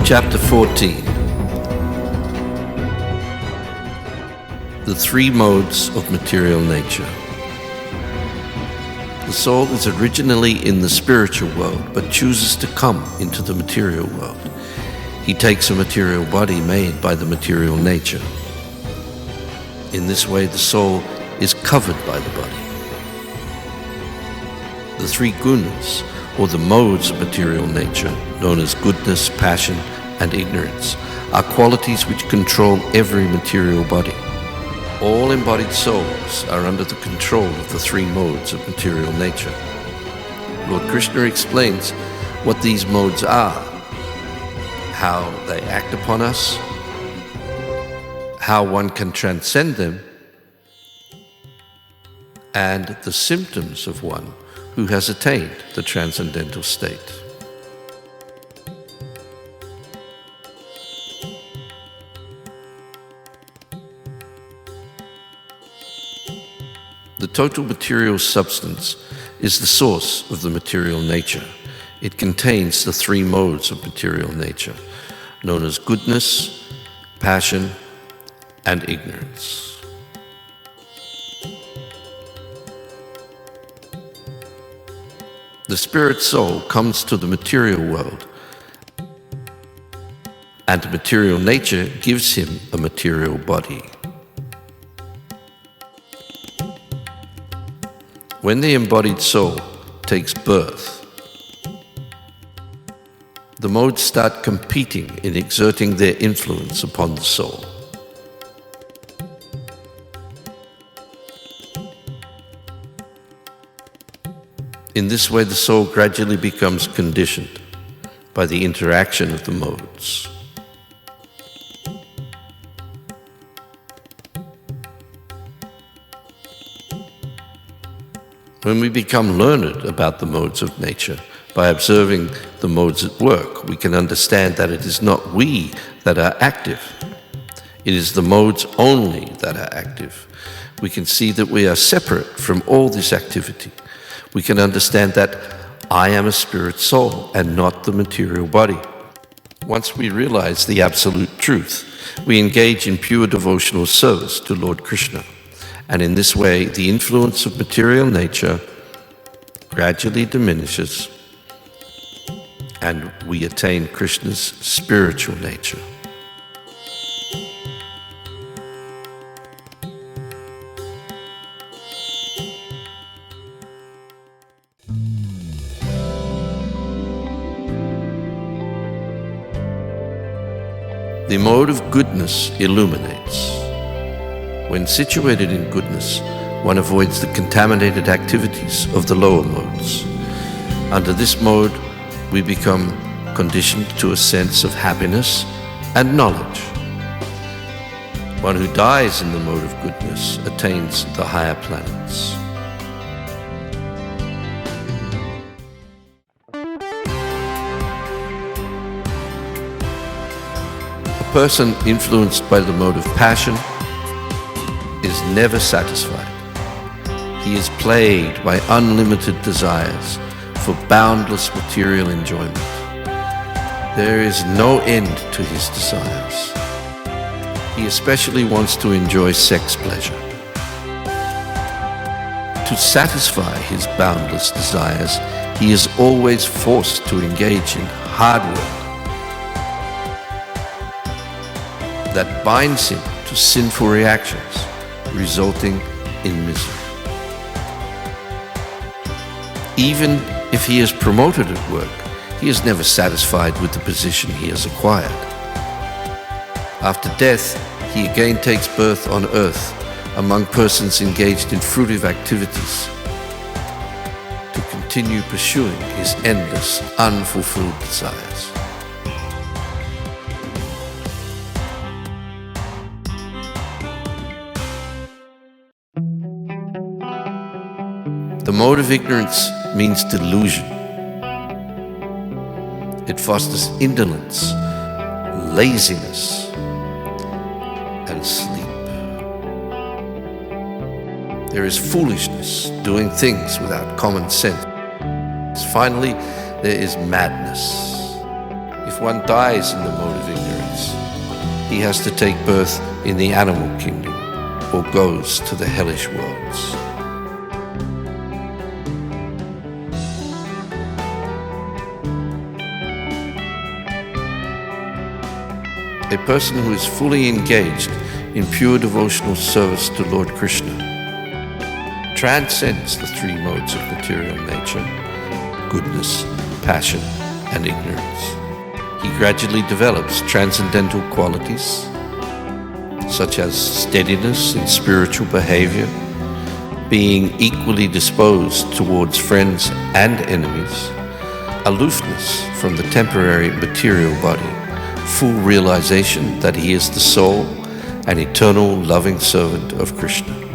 Chapter 14. The three modes of material nature. The soul is originally in the spiritual world, but chooses to come into the material world. He takes a material body made by the material nature. In this way, the soul is covered by the body. The three gunas, or the modes of material nature, known as goodness, passion, and ignorance, are qualities which control every material body. All embodied souls are under the control of the three modes of material nature. Lord Krishna explains what these modes are, how they act upon us, how one can transcend them, and the symptoms of one who has attained the transcendental state. The total material substance is the source of the material nature. It contains the three modes of material nature, known as goodness, passion, and ignorance. The spirit soul comes to the material world, and material nature gives him a material body. When the embodied soul takes birth, the modes start competing in exerting their influence upon the soul. In this way, the soul gradually becomes conditioned by the interaction of the modes. When we become learned about the modes of nature, by observing the modes at work, we can understand that it is not we that are active. It is the modes only that are active. We can see that we are separate from all this activity. We can understand that I am a spirit soul and not the material body. Once we realize the absolute truth, we engage in pure devotional service to Lord Krishna. And in this way, the influence of material nature gradually diminishes, and we attain Krishna's spiritual nature. The mode of goodness illuminates. When situated in goodness, one avoids the contaminated activities of the lower modes. Under this mode, we become conditioned to a sense of happiness and knowledge. One who dies in the mode of goodness attains the higher planets. A person influenced by the mode of passion is never satisfied. He is plagued by unlimited desires for boundless material enjoyment. There is no end to his desires. He especially wants to enjoy sex pleasure. To satisfy his boundless desires, he is always forced to engage in hard work that binds him to sinful reactions, resulting in misery. Even if he is promoted at work, he is never satisfied with the position he has acquired. After death, he again takes birth on earth among persons engaged in fruitive activities to continue pursuing his endless, unfulfilled desires. The mode of ignorance means delusion. It fosters indolence, laziness, and sleep. There is foolishness, doing things without common sense. Finally, there is madness. If if one dies in the mode of ignorance, he has to take birth in the animal kingdom or goes to the hellish worlds. A person who is fully engaged in pure devotional service to Lord Krishna transcends the three modes of material nature: goodness, passion, and ignorance. He gradually develops transcendental qualities such as steadiness in spiritual behavior, being equally disposed towards friends and enemies, aloofness from the temporary material body, full realization that he is the soul and eternal loving servant of Krishna.